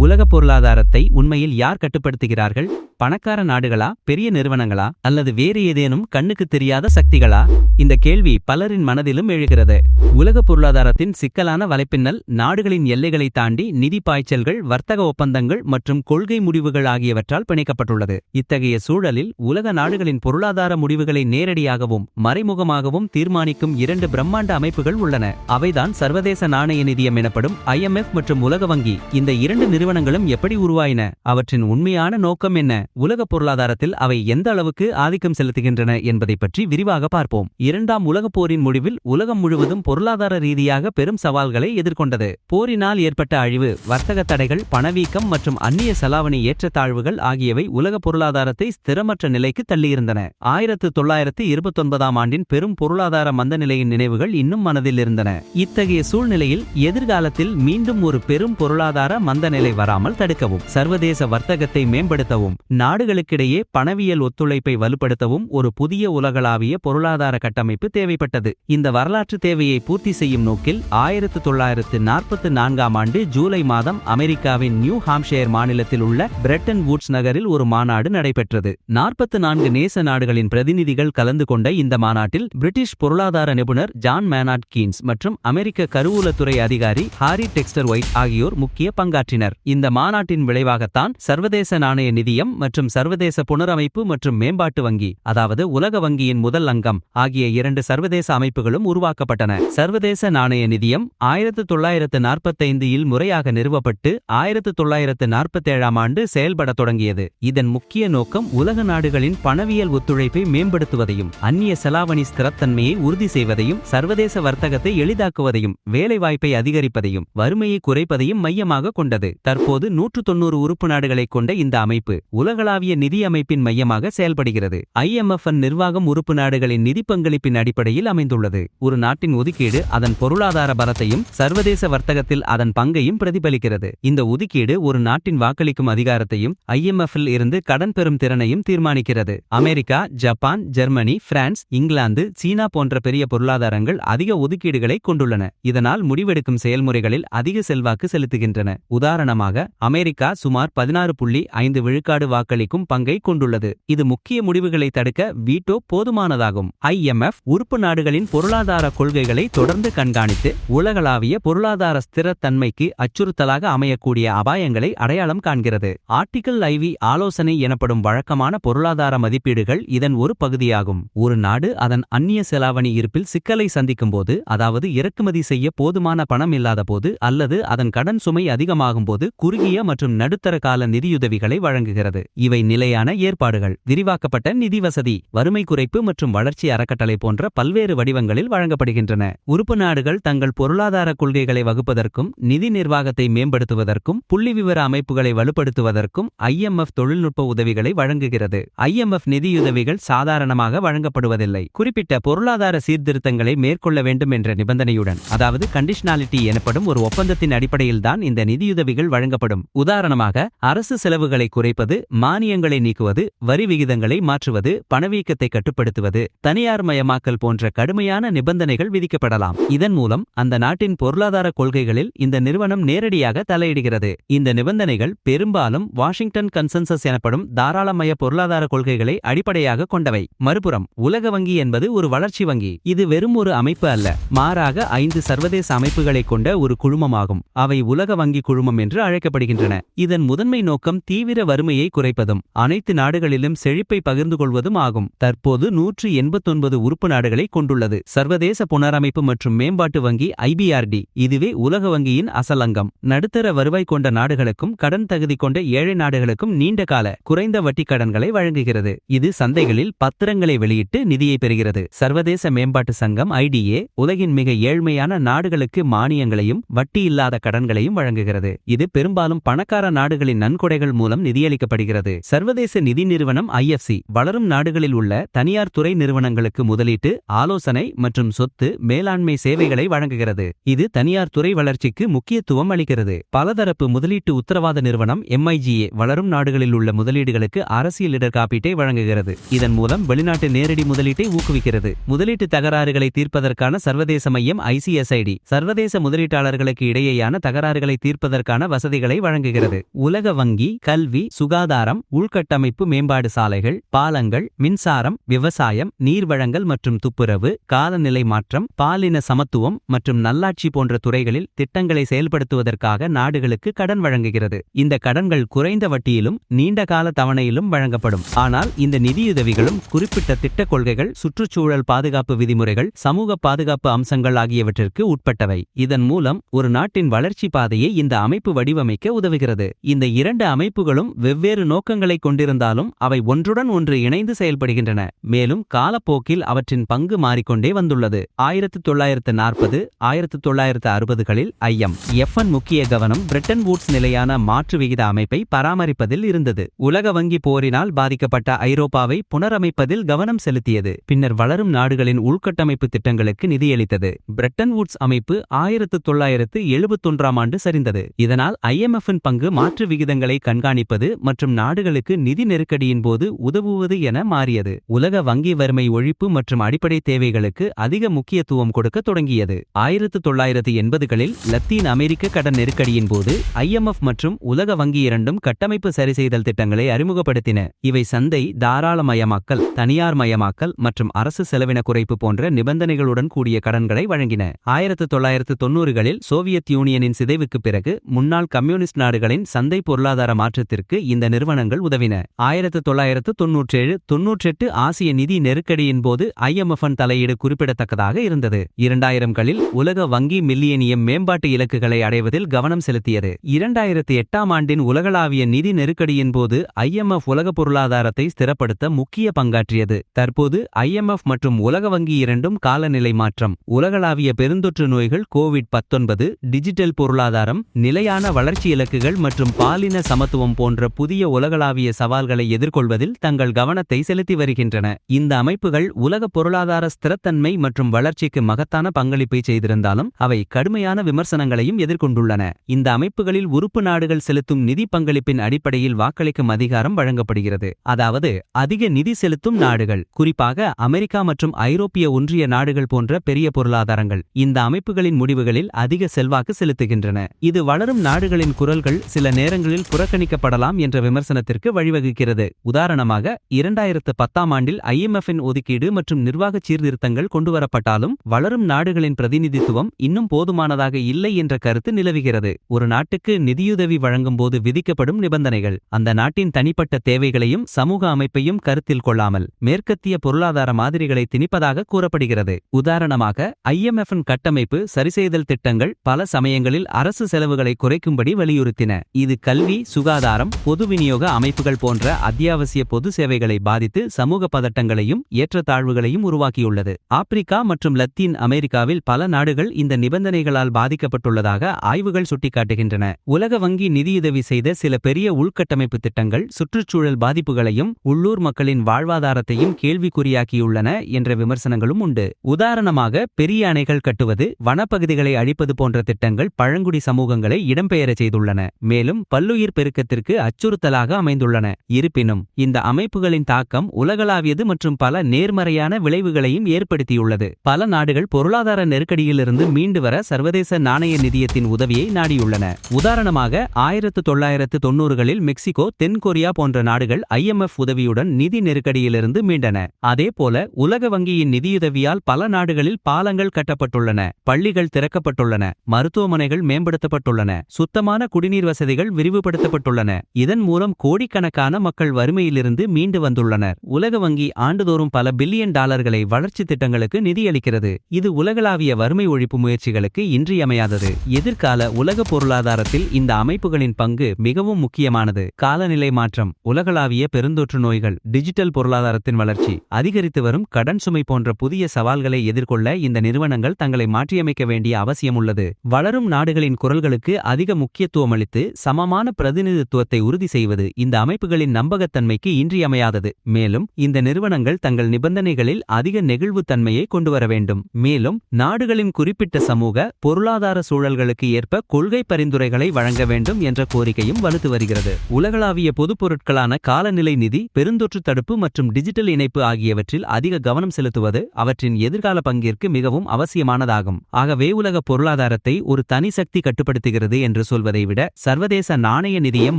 உலக பொருளாதாரத்தை உண்மையில் யார் கட்டுப்படுத்துகிறார்கள்? பணக்கார நாடுகளா, பெரிய நிறுவனங்களா, அல்லது வேறு ஏதேனும் கண்ணுக்கு தெரியாத சக்திகளா? இந்த கேள்வி பலரின் மனதிலும் எழுகிறது. உலக பொருளாதாரத்தின் சிக்கலான வலைப்பின்னல் நாடுகளின் எல்லைகளை தாண்டி நிதி பாய்ச்சல்கள், வர்த்தக ஒப்பந்தங்கள் மற்றும் கொள்கை முடிவுகள் ஆகியவற்றால் பிணைக்கப்பட்டுள்ளது. இத்தகைய சூழலில் உலக நாடுகளின் பொருளாதார முடிவுகளை நேரடியாகவும் மறைமுகமாகவும் தீர்மானிக்கும் இரண்டு பிரம்மாண்ட அமைப்புகள் உள்ளன. அவைதான் சர்வதேச நாணய நிதியம் எனப்படும் IMF மற்றும் உலக வங்கி. இந்த இரண்டு நிறுவனங்களும் எப்படி உருவாயின? அவற்றின் உண்மையான நோக்கம் என்ன? உலக பொருளாதாரத்தில் அவை எந்த அளவுக்கு ஆதிக்கம் செலுத்துகின்றன என்பதை பற்றி விரிவாக பார்ப்போம். இரண்டாம் உலகப் போரின் முடிவில் உலகம் முழுவதும் பொருளாதார ரீதியாக பெரும் சவால்களை எதிர்கொண்டது. போரினால் ஏற்பட்ட அழிவு, வர்த்தக தடைகள், பணவீக்கம் மற்றும் அந்நிய செலாவணி ஏற்றத்தாழ்வுகள் ஆகியவை உலக பொருளாதாரத்தை ஸ்திரமற்ற நிலைக்கு தள்ளியிருந்தன. 1929ஆம் ஆண்டின் பெரும் பொருளாதார மந்தநிலையின் நினைவுகள் இன்னும் மனதில் இருந்தன. இத்தகைய சூழ்நிலையில் எதிர்காலத்தில் மீண்டும் ஒரு பெரும் பொருளாதார மந்தநிலை வராமல் தடுக்கவும், சர்வதேச வர்த்தகத்தை மேம்படுத்தவும், நாடுகளுக்கிடையே பணவியல் ஒத்துழைப்பை வலுப்படுத்தவும் ஒரு புதிய உலகளாவிய பொருளாதார கட்டமைப்பு தேவைப்பட்டது. இந்த வரலாற்று தேவையை பூர்த்தி செய்யும் நோக்கில் 1944ஆம் ஆண்டு ஜூலை மாதம் அமெரிக்காவின் நியூ ஹாம்ஷயர் மாநிலத்தில் உள்ள பிரெட்டன் வூட்ஸ் நகரில் ஒரு மாநாடு நடைபெற்றது. 44 நேச நாடுகளின் பிரதிநிதிகள் கலந்து கொண்ட இந்த மாநாட்டில் பிரிட்டிஷ் பொருளாதார நிபுணர் ஜான் மேனார்ட் கீன்ஸ் மற்றும் அமெரிக்க கருவூலத்துறை அதிகாரி ஹாரி டெக்ஸ்டர் ஒயிட் ஆகியோர் முக்கிய பங்காற்றினர். இந்த மாநாட்டின் விளைவாகத்தான் சர்வதேச நாணய நிதியம் மற்றும் சர்வதேச புனரமைப்பு மற்றும் மேம்பாட்டு வங்கி, அதாவது உலக வங்கியின் முதல் அங்கம் ஆகிய இரண்டு சர்வதேச அமைப்புகளும் உருவாக்கப்பட்டன. சர்வதேச நாணய நிதியம் 1945இல் முறையாக நிறுவப்பட்டு 1947ஆம் ஆண்டு செயல்படத் தொடங்கியது. இதன் முக்கிய நோக்கம் உலக நாடுகளின் பணவியல் ஒத்துழைப்பை மேம்படுத்துவதையும், அந்நிய செலாவணி ஸ்திரத்தன்மையை உறுதி செய்வதையும், சர்வதேச வர்த்தகத்தை எளிதாக்குவதையும், வேலைவாய்ப்பை அதிகரிப்பதையும், வறுமையை குறைப்பதையும் மையமாக கொண்டது. தற்போது 190 உறுப்பு நாடுகளை கொண்ட இந்த அமைப்பு உலகளாவிய நிதி அமைப்பின் மையமாக செயல்படுகிறது. IMF நிர்வாகம் உறுப்பு நாடுகளின் நிதி பங்களிப்பின் அடிப்படையில் அமைந்துள்ளது. ஒரு நாட்டின் ஒதுக்கீடு அதன் பொருளாதார பலத்தையும் சர்வதேச வர்த்தகத்தில் அதன் பங்கையும் பிரதிபலிக்கிறது. இந்த ஒதுக்கீடு ஒரு நாட்டின் வாக்களிக்கும் அதிகாரத்தையும் IMF இருந்து கடன் பெறும் திறனையும் தீர்மானிக்கிறது. அமெரிக்கா, ஜப்பான், ஜெர்மனி, பிரான்ஸ், இங்கிலாந்து, சீனா போன்ற பெரிய பொருளாதாரங்கள் அதிக ஒதுக்கீடுகளை கொண்டுள்ளன. இதனால் முடிவெடுக்கும் செயல்முறைகளில் அதிக செல்வாக்கு செலுத்துகின்றன. உதாரணமாக, அமெரிக்கா சுமார் 16.5 விழுக்காடு வாக்களிக்கும் பங்கை கொண்டுள்ளது. இது முக்கிய முடிவுகளை தடுக்க வீட்டோ போதுமானதாகும். IMF உறுப்பு நாடுகளின் பொருளாதார கொள்கைகளை தொடர்ந்து கண்காணித்து உலகளாவிய பொருளாதார ஸ்திரத்தன்மைக்கு அச்சுறுத்தலாக அமையக்கூடிய அபாயங்களை அடையாளம் காண்கிறது. ஆர்டிகிள் IV ஆலோசனை எனப்படும் வழக்கமான பொருளாதார மதிப்பீடுகள் இதன் ஒரு பகுதியாகும். ஒரு நாடு அதன் அந்நிய செலாவணி இருப்பில் சிக்கலை சந்திக்கும்போது, அதாவது இறக்குமதி செய்ய போதுமான பணம் இல்லாத போது அல்லது அதன் கடன் சுமை அதிகமாகும் போது குறுகிய மற்றும் நடுத்தர கால நிதியுதவிகளை வழங்குகிறது. இவை நிலையான ஏற்பாடுகள், விரிவாக்கப்பட்ட நிதி வசதி, வறுமை குறைப்பு மற்றும் வளர்ச்சி அறக்கட்டளை போன்ற பல்வேறு வடிவங்களில் வழங்கப்படுகின்றன. உறுப்பு நாடுகள் தங்கள் பொருளாதார கொள்கைகளை வகுப்பதற்கும், நிதி நிர்வாகத்தை மேம்படுத்துவதற்கும், புள்ளிவிவர அமைப்புகளை வலுப்படுத்துவதற்கும் IMF தொழில்நுட்ப உதவிகளை வழங்குகிறது. IMF நிதியுதவிகள் சாதாரணமாக வழங்கப்படுவதில்லை. குறிப்பிட்ட பொருளாதார சீர்திருத்தங்களை மேற்கொள்ள வேண்டும் என்ற நிபந்தனையுடன், அதாவது கண்டிஷனாலிட்டி எனப்படும் ஒரு ஒப்பந்தத்தின் அடிப்படையில்தான் இந்த நிதியுதவிகள் வழங்கப்படும். உதாரணமாக, அரசு செலவுகளை குறைப்பது, மானியங்களை நீக்குவது, வரி விகிதங்களை மாற்றுவது, பணவீக்கத்தை கட்டுப்படுத்துவது, தனியார் மயமாக்கல் போன்ற கடுமையான நிபந்தனைகள் விதிக்கப்படலாம். இதன் மூலம் அந்த நாட்டின் பொருளாதார கொள்கைகளில் இந்த நிறுவனம் நேரடியாக தலையிடுகிறது. இந்த நிபந்தனைகள் பெரும்பாலும் வாஷிங்டன் கன்சென்சஸ் எனப்படும் தாராளமய பொருளாதார கொள்கைகளை அடிப்படையாக கொண்டவை. மறுபுறம், உலக வங்கி என்பது ஒரு வளர்ச்சி வங்கி. இது வெறும் ஒரு அமைப்பு அல்ல, மாறாக 5 சர்வதேச அமைப்புகளை கொண்ட ஒரு குழுமமாகும். அவை உலக வங்கி குழுமம் என்று அழைக்கப்படுகின்றன. இதன் முதன்மை நோக்கம் தீவிர வறுமையை குறைப்பதும் அனைத்து நாடுகளிலும் செழிப்பை பகிர்ந்து கொள்வதும் ஆகும். தற்போது 189 உறுப்பு நாடுகளை கொண்டுள்ளது. சர்வதேச புனரமைப்பு மற்றும் மேம்பாட்டு வங்கி IBRD இதுவே உலக வங்கியின் அசல் அங்கம். நடுத்தர வருவாய் கொண்ட நாடுகளுக்கும் கடன் தகுதி கொண்ட ஏழை நாடுகளுக்கும் நீண்ட கால குறைந்த வட்டி கடன்களை வழங்குகிறது. இது சந்தைகளில் பத்திரங்களை வெளியிட்டு நிதியை பெறுகிறது. சர்வதேச மேம்பாட்டு சங்கம் IDA உலகின் மிக ஏழ்மையான நாடுகளுக்கு மானியங்களையும் வட்டி இல்லாத கடன்களையும் வழங்குகிறது. இது பெரும்பாலும் பணக்கார நாடுகளின் நன்கொடைகள் மூலம் நிதியளிக்கப்படுகிறது. சர்வதேச நிதி நிறுவனம் IFC வளரும் நாடுகளில் உள்ள தனியார் துறை நிறுவனங்களுக்கு முதலீட்டு, ஆலோசனை மற்றும் சொத்து மேலாண்மை மேலாண்மை சேவைகளை வழங்குகிறது. இது தனியார் துறை வளர்ச்சிக்கு முக்கியத்துவம் அளிக்கிறது. பலதரப்பு முதலீட்டு உத்தரவாத நிறுவனம் MIGA வளரும் நாடுகளில் உள்ள முதலீடுகளுக்கு அரசியல் இடர் காப்பீட்டை வழங்குகிறது. இதன் மூலம் வெளிநாட்டு நேரடி முதலீட்டை ஊக்குவிக்கிறது. முதலீட்டு தகராறுகளை தீர்ப்பதற்கான சர்வதேச மையம் ICSID சர்வதேச முதலீட்டாளர்களுக்கு இடையேயான தகராறுகளை தீர்ப்பதற்கான வசதிகளை வழங்குகிறது. உலக வங்கி கல்வி, சுகாதாரம், உள்கட்டமைப்பு மேம்பாடு, சாலைகள், பாலங்கள், மின்சாரம், விவசாயம், நீர்வழங்கல் மற்றும் துப்புரவு, காலநிலை மாற்றம், பாலின சமத்துவம் மற்றும் நல்லாட்சி போன்ற துறைகளில் திட்டங்களை செயல்படுத்துவதற்காக நாடுகளுக்கு கடன் வழங்குகிறது. இந்த கடன்கள் குறைந்த வட்டியிலும் நீண்ட கால தவணையிலும் வழங்கப்படும். ஆனால் இந்த நிதியுதவிகளும் குறிப்பிட்ட திட்ட கொள்கைகள், சுற்றுச்சூழல் பாதுகாப்பு விதிமுறைகள், சமூக பாதுகாப்பு அம்சங்கள் ஆகியவற்றிற்கு உட்பட்டவை. இதன் மூலம் ஒரு நாட்டின் வளர்ச்சி பாதையை இந்த அமைப்பு வடிவமைக்க உதவுகிறது. இந்த இரண்டு அமைப்புகளும் வெவ்வேறு நோக்கங்களை கொண்டிருந்தாலும் அவை ஒன்றுடன் ஒன்று இணைந்து செயல்படுகின்றன. மேலும் காலப்போக்கில் அவற்றின் பங்கு மாறிக்கொண்டே வந்துள்ளது. 1940, 1960களில் IMFன் முக்கிய கவனம் பிரெட்டன் வூட்ஸ் நிலையான மாற்று விகித அமைப்பை பராமரிப்பதில் இருந்தது. உலக வங்கி போரினால் பாதிக்கப்பட்ட ஐரோப்பாவை புனரமைப்பதில் கவனம் செலுத்தியது. பின்னர் வளரும் நாடுகளின் உள்கட்டமைப்பு திட்டங்களுக்கு நிதியளித்தது. பிரெட்டன் வூட்ஸ் அமைப்பு 1971ஆம் ஆண்டு சரிந்தது. இதனால் IMFன் பங்கு மாற்று விகிதங்களை கண்காணிப்பது மற்றும் நாடுகளுக்கு நிதி நெருக்கடியின் போது உதவுவது என மாறியது. உலக வங்கி வறுமை ஒழிப்பு மற்றும் அடிப்படை தேவைகளுக்கு அதிக முக்கியத்துவம் கொடுக்க தொடங்கியது. 1980களில் லத்தீன் அமெரிக்க கடன் நெருக்கடியின் போது IMF மற்றும் உலக வங்கி இரண்டும் கட்டமைப்பு சரிசெய்தல் திட்டங்களை அறிமுகப்படுத்தின. இவை சந்தை தாராளமயமாக்கல், தனியார் மயமாக்கல் மற்றும் அரசு செலவின குறைப்பு போன்ற நிபந்தனைகளுடன் கூடிய கடன்களை வழங்கின. 1990களில் சோவியத் யூனியனின் சிதைவுக்கு பிறகு முன்னாள் கம்யூனிஸ்ட் நாடுகளின் சந்தை பொருளாதார மாற்றத்திற்கு இந்த நிறுவனங்கள் உதவின. 1997-98 ஆசிய நிதி நெருக்கடியின் போது IMFன் தலையீடு குறிப்பிடத்தக்கதாக இருந்தது. 2000களில் உலக வங்கி மில்லியனியம் மேம்பாட்டு இலக்குகளை அடைவதில் கவனம் செலுத்தியது. 2008ஆம் ஆண்டின் உலகளாவிய நிதி நெருக்கடியின் போது IMF உலக பொருளாதாரத்தை ஸ்திரப்படுத்த முக்கிய பங்காற்றியது. தற்போது IMF மற்றும் உலக வங்கி இரண்டும் காலநிலை மாற்றம், உலகளாவிய பெருந்தொற்று நோய்கள், COVID-19, டிஜிட்டல் பொருளாதாரம், நிலையான வளர்ச்சி இலக்குகள் மற்றும் பாலின சமத்துவம் போன்ற புதிய உலகளாவிய சவால்களை எதிர்கொள்வதில் தங்கள் கவனத்தை செலுத்தி வருகின்றன. இந்த அமைப்புகள் உலக பொருளாதார ஸ்திரத்தன்மை மற்றும் வளர்ச்சிக்கு மகத்தான பங்களிப்பை செய்திருந்தாலும் அவை கடுமையான விமர்சனங்களையும் எதிர்கொண்டுள்ளன. இந்த அமைப்புகளில் உறுப்பு நாடுகள் செலுத்தும் நிதி பங்களிப்பின் அடிப்படையில் வாக்களிக்கும் அதிகாரம் வழங்கப்படுகிறது. அதாவது அதிக நிதி செலுத்தும் நாடுகள், குறிப்பாக அமெரிக்கா மற்றும் ஐரோப்பிய ஒன்றிய நாடுகள் போன்ற பெரிய பொருளாதாரங்கள், இந்த அமைப்புகளின் முடிவுகளில் அதிக செல்வாக்கு செலுத்துகின்றன. இது வளரும் நாடுகளின் குரல்கள் சில நேரங்களில் புறக்கணிக்கப்படலாம் என்ற விமர்சனத்திற்கு வழிவகுக்கிறது. உதாரணமாக 2010ஆம் ஆண்டில் IMFன் ஒதுக்கீடு மற்றும் நிர்வாக சீர்திருத்தங்கள் கொண்டுவரப்பட்டாலும் வளரும் நாடுகளின் பிரதிநிதித்துவம் இன்னும் போதுமானதாக இல்லை என்ற கருத்து நிலவுகிறது. ஒரு நாட்டுக்கு நிதியுதவி வழங்கும் போது விதிக்கப்படும் நிபந்தனைகள் அந்த நாட்டின் தனிப்பட்ட தேவைகளையும் சமூக அமைப்பையும் கருத்தில் கொள்ளாமல் மேற்கத்திய பொருளாதார மாதிரிகளை திணிப்பதாக கூறப்படுகிறது. உதாரணமாக IMFன் கட்டமைப்பு சரிசெய்தல் திட்டங்கள் பல சமயங்களில் அரசு செலவுகளை குறைக்கும்படி வலியுறுத்தின. இது கல்வி, சுகாதாரம், பொது விநியோக அமைப்புகள் போன்ற அத்தியாவசிய பொது சேவைகளை பாதித்து சமூக பதட்டங்களையும் ஏற்றத்தாழ்வுகளையும் உருவாக்கியுள்ளது. ஆப்பிரிக்கா மற்றும் லத்தீன் அமெரிக்காவில் பல நாடுகள் இந்த நிபந்தனைகளால் பாதிக்கப்பட்டுள்ளதாக ஆய்வுகள் சுட்டிக்காட்டுகின்றன. உலக வங்கி நிதியுதவி செய்த சில பெரிய உள்கட்டமைப்பு திட்டங்கள் சுற்றுச்சூழல் பாதிப்புகளையும் உள்ளூர் மக்களின் வாழ்வாதாரத்தையும் கேள்விக்குறியாக்கியுள்ளன என்ற விமர்சனங்களும் உண்டு. உதாரணமாக பெரிய அணைகள் கட்டுவது, வனப்பகுதிகளை அழிப்பது போன்ற திட்டங்கள் பழங்குடி சமூகங்களை இடம்பெயரச் செய்துள்ளன, மேலும் பல்லுயிர் பெருக்கத்திற்கு அச்சுறுத்தலாக அமைந்துள்ளன. இருப்பினும் இந்த அமைப்புகளின் தாக்கம் உலகளாவியது மற்றும் பல நேர்மறையான விளைவுகளையும் ஏற்படுத்தியுள்ளது. பல நாடுகள் பொருளாதார நெருக்கடியிலிருந்து மீண்டு வர சர்வதேச நாணய நிதியத்தின் உதவியை நாடியுள்ளன. உதாரணமாக 1990களில் மெக்சிகோ, தென் கொரியா போன்ற நாடுகள் IMF உதவியுடன் நிதி நெருக்கடியிலிருந்து மீண்டன. அதேபோல உலக வங்கியின் நிதியுதவியால் பல நாடுகளில் பாலங்கள் கட்டப்பட்டுள்ளன, பள்ளிகள் திறக்கப்பட்டுள்ளன, மருத்துவமனைகள் மேம்படுத்தப்பட்டுள்ளன, சுத்தமான குடிநீர் வசதிகள் விரிவுபடுத்தப்பட்டுள்ளன. இதன் மூலம் கோடிக்கணக்கான மக்கள் வறுமையிலிருந்து மீண்டு வந்துள்ளனர். உலக வங்கி ஆண்டுதோறும் பல பில்லியன் டாலர்களை வளர்ச்சி திட்டங்களுக்கு நிதியளிக்கிறது. இது உலகளாவிய வறுமை ஒழிப்பு முயற்சிகளுக்கு இன்றியமையாதது. எதிர்கால உலக பொருளாதாரத்தில் இந்த அமைப்புகளின் பங்கு மிகவும் முக்கியமானது. காலநிலை மாற்றம், உலகளாவிய பெருந்தொற்று நோய்கள், டிஜிட்டல் பொருளாதாரத்தின் வளர்ச்சி, அதிகரித்து வரும் கடன் சுமை போன்ற புதிய சவால்களை எதிர்கொள்ள இந்த நிறுவனங்கள் தங்களை மாற்றியமைக்க வேண்டிய அவசியம் உள்ளது. வளரும் நாடுகளின் குரல்களுக்கு அதிக முக்கியத்துவம் அளித்து சமமான பிரதிநிதித்துவத்தை உறுதி செய்வது இந்த அமைப்புகளின் நம்பகத்தன்மைக்கு இன்றியமையாதது. மேலும் இந்த நிறுவனங்கள் தங்கள் நிபந்தனைகளில் அதிக நெகிழ்வுத்தன்மையை கொண்டுவர வேண்டும். மேலும் நாடுகளின் குறிப்பிட்ட சமூக பொருளாதார சூழல்களுக்கு ஏற்ப கொள்கை பரிந்துரைகளை வழங்க வேண்டும் என்ற கோரிக்கையும் வலுத்து வருகிறது. உலகளாவிய பொதுப் பொருட்களான காலநிலை நிதி, பெருந்தொற்று தடுப்பு மற்றும் டிஜிட்டல் இணைப்பு ஆகியவற்றில் அதிக கவனம் செலுத்துவது அவற்றின் எதிர்கால பங்கிற்கு மிகவும் அவசியமானதாகும். ஆகவே உலக பொருளாதாரத்தை ஒரு தனி சக்தி கட்டுப்படுத்துகிறது என்று சொல்வதை விட சர்வதேச நாணய நிதியம்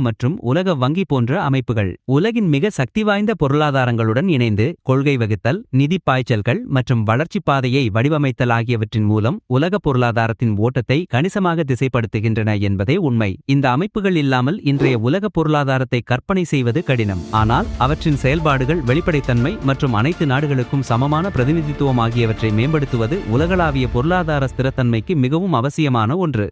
மற்றும் உலக வங்கி போன்ற அமைப்புகள் உலகின் மிக சக்தி வாய்ந்த பொருளாதாரங்களுடன் இணைந்து கொள்கை வகுத்தல், நிதி பாய்ச்சல்கள் மற்றும் வளர்ச்சிப் பாதையை வடிவமைத்தல் ஆகியவற்றின் மூலம் உலக பொருளாதாரத்தின் ஓட்டத்தை கணிசமாக திசைப்படுத்துகின்றன என்பதே உண்மை. இந்த அமைப்புகள் இல்லாமல் இன்றைய உலக பொருளாதாரத்தை கற்பனை செய்வது கடினம். ஆனால் அவற்றின் செயல்பாடுகள், வெளிப்படைத்தன்மை மற்றும் அனைத்து நாடுகளுக்கும் சமமான பிரதிநிதித்துவம் ஆகியவற்றை மேம்படுத்துவது உலகளாவிய பொருளாதார ஸ்திரத்தன்மைக்கு மிகவும் அவசியமான ஒன்று.